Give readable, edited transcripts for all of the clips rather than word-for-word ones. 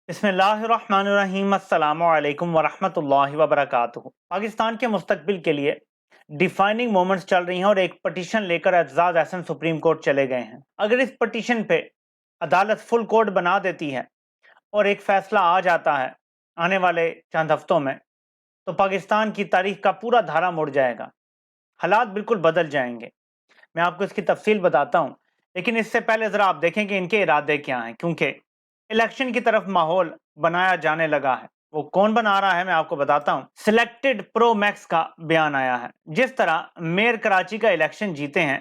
بسم اللہ الرحمن الرحیم السلام علیکم ورحمۃ اللہ وبرکاتہ۔ پاکستان کے مستقبل کے لیے ڈیفائننگ مومنٹس چل رہی ہیں اور ایک پٹیشن لے کر اعزاز احسن سپریم کورٹ چلے گئے ہیں۔ اگر اس پٹیشن پہ عدالت فل کورٹ بنا دیتی ہے اور ایک فیصلہ آ جاتا ہے آنے والے چند ہفتوں میں، تو پاکستان کی تاریخ کا پورا دھارا مڑ جائے گا، حالات بالکل بدل جائیں گے۔ میں آپ کو اس کی تفصیل بتاتا ہوں، لیکن اس سے پہلے ذرا آپ دیکھیں کہ ان کے ارادے کیا ہیں، کیونکہ الیکشن کی طرف ماحول بنایا جانے لگا ہے۔ وہ کون بنا رہا ہے میں آپ کو بتاتا ہوں۔ سلیکٹڈ پرو میکس کا بیان آیا ہے، جس طرح میئر کراچی کا الیکشن جیتے ہیں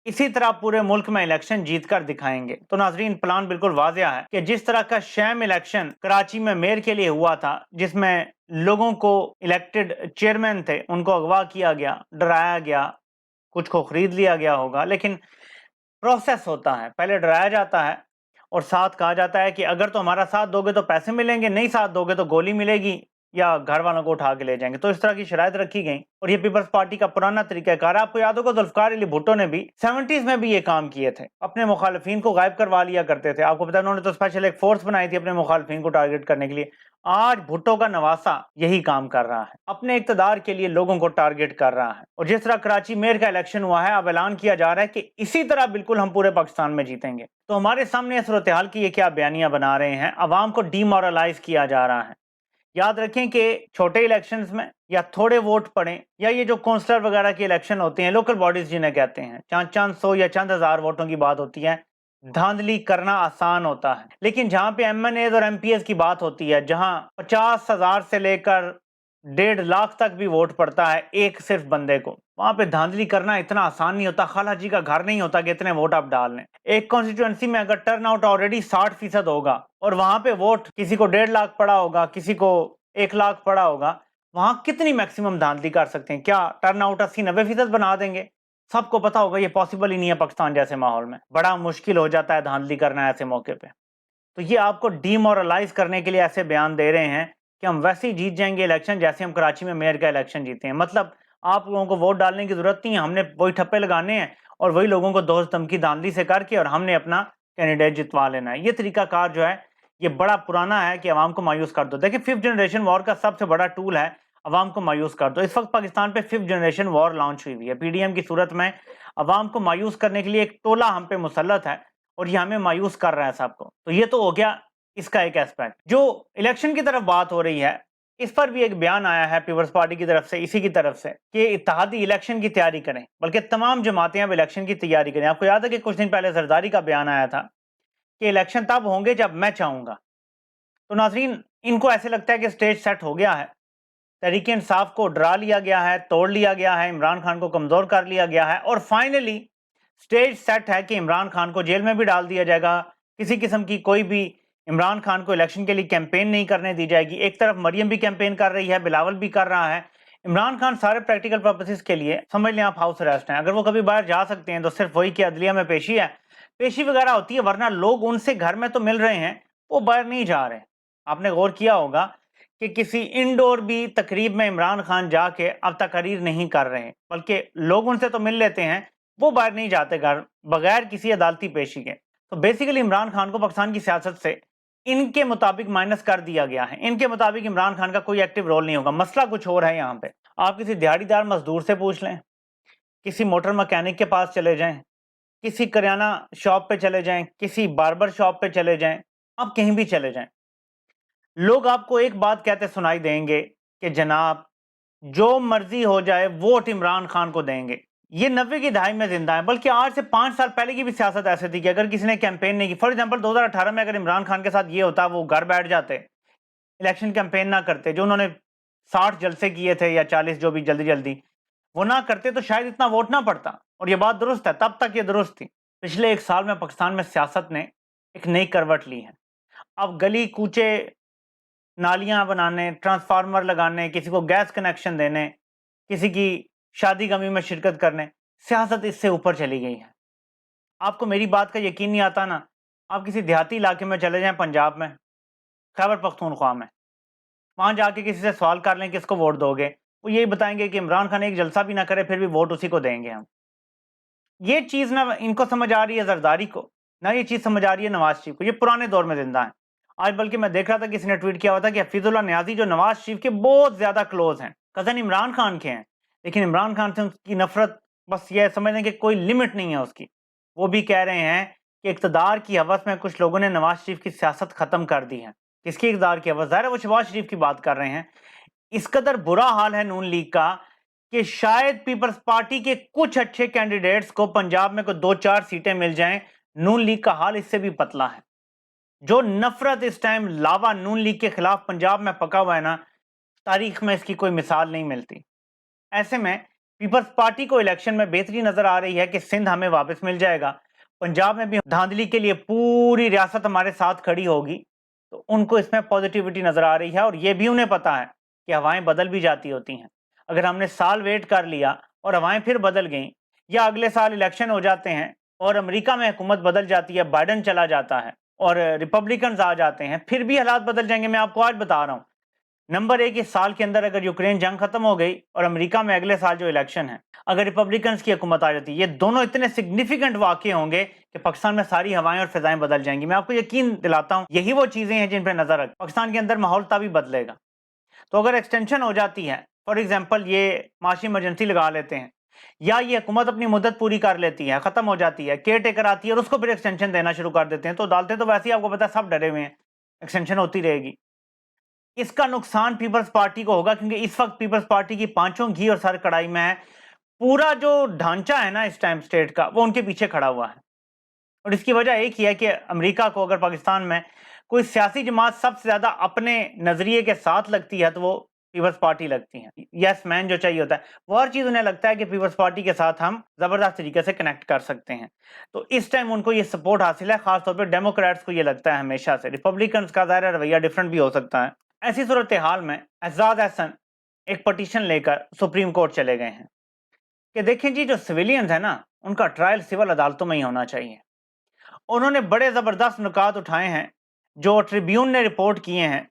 اسی طرح پورے ملک میں الیکشن جیت کر دکھائیں گے۔ تو ناظرین، پلان بالکل واضح ہے کہ جس طرح کا شیم الیکشن کراچی میں میئر کے لیے ہوا تھا، جس میں لوگوں کو الیکٹڈ چیئرمین تھے ان کو اغوا کیا گیا، ڈرایا گیا، کچھ کو خرید لیا گیا ہوگا، لیکن پروسیس ہوتا ہے، پہلے ڈرایا جاتا ہے اور ساتھ کہا جاتا ہے کہ اگر تو ہمارا ساتھ دو گے تو پیسے ملیں گے، نہیں ساتھ دو گے تو گولی ملے گی یا گھر والوں کو اٹھا کے لے جائیں گے۔ تو اس طرح کی شرائط رکھی گئیں اور یہ پیپلز پارٹی کا پرانا طریقہ کار ہے۔ آپ کو یاد ہوگا ذوالفقار علی بھٹو نے بھی 70s میں بھی یہ کام کیے تھے، اپنے مخالفین کو غائب کروا لیا کرتے تھے۔ آپ کو پتا ہے انہوں نے تو اسپیشل ایک فورس بنائی تھی اپنے مخالفین کو ٹارگٹ کرنے کے لیے۔ آج بھٹو کا نواسا یہی کام کر رہا ہے، اپنے اقتدار کے لیے لوگوں کو ٹارگٹ کر رہا ہے۔ اور جس طرح کراچی میئر کا الیکشن ہوا ہے، اب اعلان کیا جا رہا ہے کہ اسی طرح بالکل ہم پورے پاکستان میں جیتیں گے۔ تو ہمارے سامنے صورتحال کی یہ کیا بیانیہ بنا رہے ہیں، عوام کو ڈی مورلائز کیا جا رہا ہے۔ یاد رکھیں کہ چھوٹے الیکشنز میں یا تھوڑے ووٹ پڑیں یا یہ جو کونسلر وغیرہ کے الیکشن ہوتے ہیں، لوکل باڈیز جنہیں کہتے ہیں، چند سو یا چند ہزار ووٹوں کی بات ہوتی ہے، دھاندلی کرنا آسان ہوتا ہے۔ لیکن جہاں پہ ایم این ایز اور ایم پی ایز کی بات ہوتی ہے، جہاں 50,000 سے لے کر 1.5 لاکھ تک بھی ووٹ پڑتا ہے ایک صرف بندے کو، وہاں پہ دھاندلی کرنا اتنا آسان نہیں ہوتا۔ خالہ جی کا گھر نہیں ہوتا کہ اتنے ووٹ آپ ڈال لیں۔ ایک کانسٹیٹوئنسی میں اگر ٹرن آؤٹ آلریڈی 60% ہوگا اور وہاں پہ ووٹ کسی کو 1.5 لاکھ پڑا ہوگا، کسی کو 1 لاکھ پڑا ہوگا، وہاں کتنی میکسیمم دھاندلی کر سکتے ہیں؟ کیا ٹرن آؤٹ 80-90% بنا دیں گے؟ سب کو پتا ہوگا یہ پاسبل ہی نہیں ہے پاکستان جیسے ماحول میں، بڑا مشکل ہو جاتا ہے دھاندلی کرنا ایسے موقع پہ۔ تو یہ آپ کو ڈی مورلائز کرنے کے لیے ایسے بیان دے رہے ہیں کہ ہم ویسے ہی جیت جائیں گے الیکشن جیسے ہم کراچی میں میئر کا الیکشن جیتے ہیں۔ مطلب آپ لوگوں کو ووٹ ڈالنے کی ضرورت نہیں ہے، ہم نے وہی ٹھپے لگانے ہیں اور وہی لوگوں کو دوست دھمکی دھاندلی سے کر کے اور ہم نے اپنا کینڈیڈیٹ جتوا لینا ہے۔ یہ طریقہ کار جو ہے یہ بڑا پرانا ہے کہ عوام کو مایوس کر دو۔ دیکھیں، 5th جنریشن وار کا سب سے بڑا ٹول ہے عوام کو مایوس کر دو۔ اس وقت پاکستان پہ 5th جنریشن وار لانچ ہوئی ہے پی ڈی ایم کی صورت میں۔ عوام کو مایوس کرنے کے لیے ایک ٹولہ ہم پہ مسلط ہے اور یہ ہمیں مایوس کر رہا ہے سب کو۔ تو یہ تو ہو گیا اس کا ایک ایسپیکٹ۔ جو الیکشن کی طرف بات ہو رہی ہے، اس پر بھی ایک بیان آیا ہے پیپلز پارٹی کی طرف سے، اسی کی طرف سے، کہ اتحادی الیکشن کی تیاری کریں، بلکہ تمام جماعتیں اب الیکشن کی تیاری کریں۔ آپ کو یاد ہے کہ کچھ دن پہلے زرداری کا بیان آیا تھا کہ الیکشن تب ہوں گے جب میں چاہوں گا۔ تو ناظرین، ان کو ایسے لگتا ہے کہ سٹیج سیٹ ہو گیا ہے، تحریک انصاف کو ڈرا لیا گیا ہے، توڑ لیا گیا ہے، عمران خان کو کمزور کر لیا گیا ہے، اور فائنلی سٹیج سیٹ ہے کہ عمران خان کو جیل میں بھی ڈال دیا جائے گا۔ کسی قسم کی کوئی بھی عمران خان کو الیکشن کے لیے کیمپین نہیں کرنے دی جائے گی۔ ایک طرف مریم بھی کیمپین کر رہی ہے، بلاول بھی کر رہا ہے۔ عمران خان سارے پریکٹیکل پرپسز کے لیے سمجھ لیں آپ ہاؤس اریسٹ ہیں۔ اگر وہ کبھی باہر جا سکتے ہیں تو صرف وہی کہ عدلیہ میں پیشی ہے، پیشی وغیرہ ہوتی ہے، ورنہ لوگ ان سے گھر میں تو مل رہے ہیں، وہ باہر نہیں جا رہے۔ آپ نے غور کیا ہوگا کہ کسی انڈور بھی تقریب میں عمران خان جا کے اب تقریر نہیں کر رہے، بلکہ لوگ ان سے تو مل لیتے ہیں، وہ باہر نہیں جاتے گھر بغیر کسی عدالتی پیشی کے۔ تو بیسیکلی عمران خان کو پاکستان کی سیاست سے ان کے مطابق مائنس کر دیا گیا ہے۔ ان کے مطابق عمران خان کا کوئی ایکٹیو رول نہیں ہوگا۔ مسئلہ کچھ اور ہے یہاں پہ۔ آپ کسی دیہڑی دار مزدور سے پوچھ لیں، کسی موٹر مکینک کے پاس چلے جائیں، کسی کریانہ شاپ پہ چلے جائیں، کسی باربر شاپ پہ چلے جائیں، آپ کہیں بھی چلے جائیں، لوگ آپ کو ایک بات کہتے سنائی دیں گے کہ جناب جو مرضی ہو جائے ووٹ عمران خان کو دیں گے۔ یہ 90 کی دہائی میں زندہ ہے، بلکہ آج سے 5 سال پہلے کی بھی سیاست ایسے تھی کہ اگر کسی نے کیمپین نہیں کی، فار ایگزامپل 2018 میں اگر عمران خان کے ساتھ یہ ہوتا، وہ گھر بیٹھ جاتے، الیکشن کیمپین نہ کرتے، جو انہوں نے 60 جلسے کیے تھے یا 40 جو بھی جلدی جلدی وہ نہ کرتے، تو شاید اتنا ووٹ نہ پڑتا۔ اور یہ بات درست ہے، تب تک یہ درست تھی۔ پچھلے 1 سال میں پاکستان میں سیاست نے ایک نئی کروٹ لی ہے۔ اب گلی کوچے، نالیاں بنانے، ٹرانسفارمر لگانے، کسی کو گیس کنیکشن دینے، کسی کی شادی غمی میں شرکت کرنے، سیاست اس سے اوپر چلی گئی ہے۔ آپ کو میری بات کا یقین نہیں آتا نا، آپ کسی دیہاتی علاقے میں چلے جائیں، پنجاب میں، خیبر پختونخوا میں، وہاں جا کے کسی سے سوال کر لیں کس کو ووٹ دو گے، وہ یہی بتائیں گے کہ عمران خان ایک جلسہ بھی نہ کرے پھر بھی ووٹ اسی کو دیں گے ہم۔ یہ چیز نہ ان کو سمجھ آ رہی ہے زرداری کو، نہ یہ چیز سمجھ آ رہی ہے نواز شریف کو۔ یہ پرانے دور میں زندہ ہیں۔ آج بلکہ میں دیکھ رہا تھا کہ اس نے ٹویٹ کیا ہوا تھا کہ حفیظ اللہ نیازی جو نواز شریف کے بہت زیادہ کلوز ہیں، کزن عمران خان کے ہیں، لیکن عمران خان سے ان کی نفرت بس یہ سمجھ لیں کہ کوئی لمٹ نہیں ہے اس کی. وہ بھی کہہ رہے ہیں کہ اقتدار کی ہوس میں کچھ لوگوں نے نواز شریف کی سیاست ختم کر دی ہے. کس کی اقتدار کی ہوس؟ ظاہر ہے وہ شہباز شریف کی بات کر رہے ہیں. اس قدر برا حال ہے نون لیگ کا کہ شاید پیپلز پارٹی کے کچھ اچھے کینڈیڈیٹس کو پنجاب میں کوئی 2-4 سیٹیں مل جائیں. نون لیگ کا حال اس سے بھی پتلا ہے. جو نفرت اس ٹائم لاوا نون لیگ کے خلاف پنجاب میں پکا ہوا ہے نا، تاریخ میں اس کی کوئی مثال نہیں ملتی. ایسے میں پیپلز پارٹی کو الیکشن میں بہتری نظر آ رہی ہے کہ سندھ ہمیں واپس مل جائے گا، پنجاب میں بھی دھاندلی کے لیے پوری ریاست ہمارے ساتھ کھڑی ہوگی، تو ان کو اس میں پازیٹیوٹی نظر آ رہی ہے. اور یہ بھی انہیں پتا ہے کہ ہوائیں بدل بھی جاتی ہوتی ہیں. اگر ہم نے سال ویٹ کر لیا اور ہوائیں پھر بدل گئیں، یا اگلے سال الیکشن ہو جاتے ہیں اور امریکہ میں حکومت بدل جاتی ہے، بائیڈن چلا جاتا ہے اور ریپبلکنز آ جاتے ہیں، پھر بھی حالات بدل جائیں گے. میں آپ کو آج بتا رہا ہوں، نمبر 1 اس سال کے اندر اگر یوکرین جنگ ختم ہو گئی اور امریکہ میں اگلے سال جو الیکشن ہے اگر ریپبلکنز کی حکومت آ جاتی، یہ دونوں اتنے سگنیفیکنٹ واقع ہوں گے کہ پاکستان میں ساری ہوائیں اور فضائیں بدل جائیں گی. میں آپ کو یقین دلاتا ہوں یہی وہ چیزیں ہیں جن پہ نظر رکھ پاکستان کے اندر ماحول تبھی بدلے گا. تو اگر ایکسٹینشن ہو جاتی ہے، فار ایگزامپل یہ معاشی ایمرجنسی لگا لیتے ہیں، یا یہ حکومت اپنی مدت پوری کر لیتی ہے، ختم ہو جاتی ہے، کیئر ٹیکر آتی ہے اور اس کو پھر ایکسٹینشن دینا شروع کر دیتے ہیں، تو عدالتیں تو ویسے ہی آپ کو پتا سب ڈرے ہوئے ہیں، ایکسٹینشن ہوتی رہے گی. اس کا نقصان پیپلز پارٹی کو ہوگا کیونکہ اس وقت پیپلز پارٹی کی پانچوں گھی اور سر کڑائی میں ہے. پورا جو ڈھانچہ ہے نا اس ٹائم سٹیٹ کا، وہ ان کے پیچھے کھڑا ہوا ہے. اور اس کی وجہ ایک ہی ہے کہ امریکہ کو اگر پاکستان میں کوئی سیاسی جماعت سب سے زیادہ اپنے نظریے کے ساتھ لگتی ہے تو وہ پیپلز پارٹی لگتی ہیں. یس مین جو چاہیے ہوتا ہے وہ ہر چیز انہیں لگتا ہے کہ پیپلز پارٹی کے ساتھ ہم زبردست طریقے سے کنیکٹ کر سکتے ہیں. تو اس ٹائم ان کو یہ سپورٹ حاصل ہے، خاص طور پہ ڈیموکریٹس کو یہ لگتا ہے ہمیشہ سے. ریپبلکنز کا ظاہر رویہ ڈیفرنٹ بھی ہو سکتا ہے. ایسی صورتحال میں اعزاز احسن ایک پٹیشن لے کر سپریم کورٹ چلے گئے ہیں کہ دیکھیں جی جو سویلینز ہیں نا ان کا ٹرائل سول عدالتوں میں ہی ہونا چاہیے. انہوں نے بڑے زبردست نکات اٹھائے ہیں جو ٹریبیون نے رپورٹ کیے ہیں.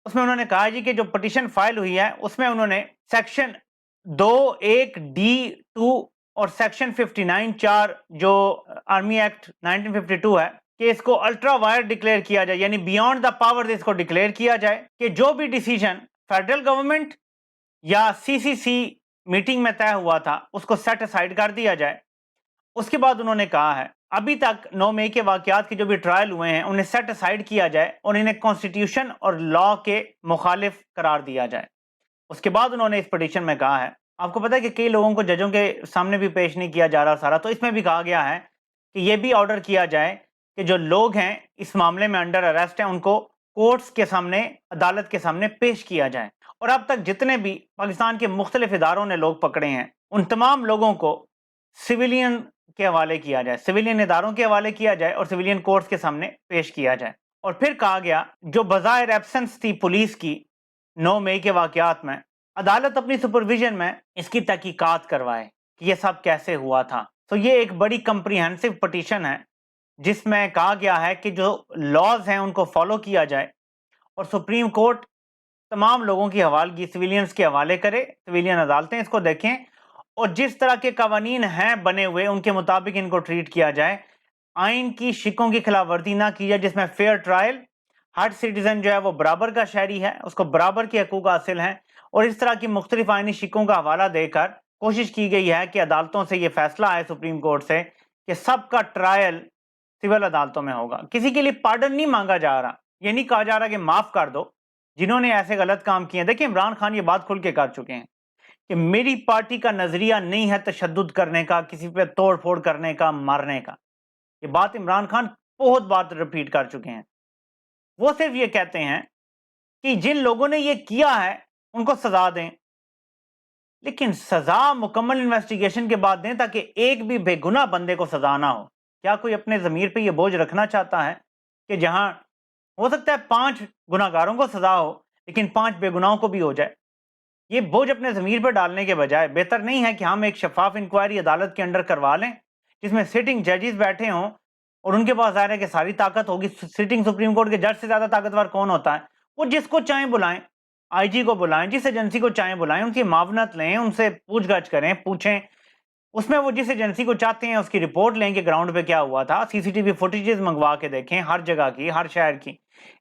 اس میں انہوں نے کہا جی کہ جو پٹیشن فائل ہوئی ہے اس میں انہوں نے سیکشن 2(1)(d)(2) اور سیکشن 59(4) جو آرمی ایکٹ 1952 ہے کہ اس کو الٹرا وائر ڈکلیئر کیا جائے، یعنی بیونڈ دا پاور اس کو ڈکلیئر کیا جائے کہ جو بھی ڈیسیجن فیڈرل گورنمنٹ یا CCC میٹنگ میں طے ہوا تھا اس کو سیٹ اسائیڈ کر دیا جائے. اس کے بعد انہوں نے کہا ہے ابھی تک 9 مئی کے واقعات کے جو بھی ٹرائل ہوئے ہیں انہیں سیٹ اسائیڈ کیا جائے اور انہیں کانسٹیٹیوشن اور لا کے مخالف قرار دیا جائے. اس کے بعد انہوں نے اس پٹیشن میں کہا ہے، آپ کو پتہ ہے کہ کئی لوگوں کو ججوں کے سامنے بھی پیش نہیں کیا جا رہا سارا، تو اس میں بھی کہا گیا ہے کہ یہ بھی آرڈر کیا جائے کہ جو لوگ ہیں اس معاملے میں انڈر اریسٹ ہیں ان کو کورٹس کے سامنے، عدالت کے سامنے پیش کیا جائے. اور اب تک جتنے بھی پاکستان کے مختلف اداروں نے لوگ پکڑے ہیں ان تمام لوگوں کو سویلین کے حوالے کیا جائے، سویلین اداروں کے حوالے کیا جائے اور سویلین کورٹس کے سامنے پیش کیا جائے. اور پھر کہا گیا جو بظاہر ایبسنس تھی پولیس کی 9 مئی کے واقعات میں، عدالت اپنی سپرویژن میں اس کی تحقیقات کروائے کہ یہ سب کیسے ہوا تھا. تو یہ ایک بڑی کمپریہنسو پٹیشن ہے جس میں کہا گیا ہے کہ جو لاز ہیں ان کو فالو کیا جائے اور سپریم کورٹ تمام لوگوں کی حوالگی سویلینز کے حوالے کرے، سویلین عدالتیں اس کو دیکھیں اور جس طرح کے قوانین ہیں بنے ہوئے ان کے مطابق ان کو ٹریٹ کیا جائے. آئین کی شکوں کی خلاف ورزی نہ کی جائے، جس میں فیئر ٹرائل، ہر سٹیزن جو ہے وہ برابر کا شہری ہے، اس کو برابر کے حقوق حاصل ہیں. اور اس طرح کی مختلف آئینی شکوں کا حوالہ دے کر کوشش کی گئی ہے کہ عدالتوں سے یہ فیصلہ آئے سپریم کورٹ سے کہ سب کا ٹرائل سول عدالتوں میں ہوگا. کسی کے لیے پارڈن نہیں مانگا جا رہا، یہ نہیں کہا جا رہا کہ معاف کر دو جنہوں نے ایسے غلط کام کیے ہیں. دیکھیں عمران خان یہ بات کھل کے کر چکے ہیں کہ میری پارٹی کا نظریہ نہیں ہے تشدد کرنے کا، کسی پہ توڑ پھوڑ کرنے کا، مارنے کا. یہ بات عمران خان بہت بار ریپیٹ کر چکے ہیں. وہ صرف یہ کہتے ہیں کہ جن لوگوں نے یہ کیا ہے ان کو سزا دیں، لیکن سزا مکمل انویسٹیگیشن کے بعد دیں تاکہ ایک بھی بے گناہ بندے کو سزا نہ ہو. کیا کوئی اپنے ضمیر پہ یہ بوجھ رکھنا چاہتا ہے کہ جہاں ہو سکتا ہے 5 گناہگاروں کو سزا ہو لیکن 5 بے گناہوں کو بھی ہو جائے؟ یہ بوجھ اپنے ضمیر پہ ڈالنے کے بجائے بہتر نہیں ہے کہ ہم ایک شفاف انکوائری عدالت کے اندر کروا لیں جس میں سٹنگ ججز بیٹھے ہوں اور ان کے پاس ظاہر ہے کہ ساری طاقت ہوگی. سٹنگ سپریم کورٹ کے جج سے زیادہ طاقتور کون ہوتا ہے؟ وہ جس کو چاہیں بلائیں، IG کو بلائیں، جس ایجنسی کو چاہیں بلائیں، ان کی معاونت لیں، ان سے پوچھ گچھ کریں، پوچھیں. اس میں وہ جس ایجنسی کو چاہتے ہیں اس کی رپورٹ لیں کہ گراؤنڈ پہ کیا ہوا تھا، CCTV فوٹیجز منگوا کے دیکھیں ہر جگہ کی، ہر شہر کی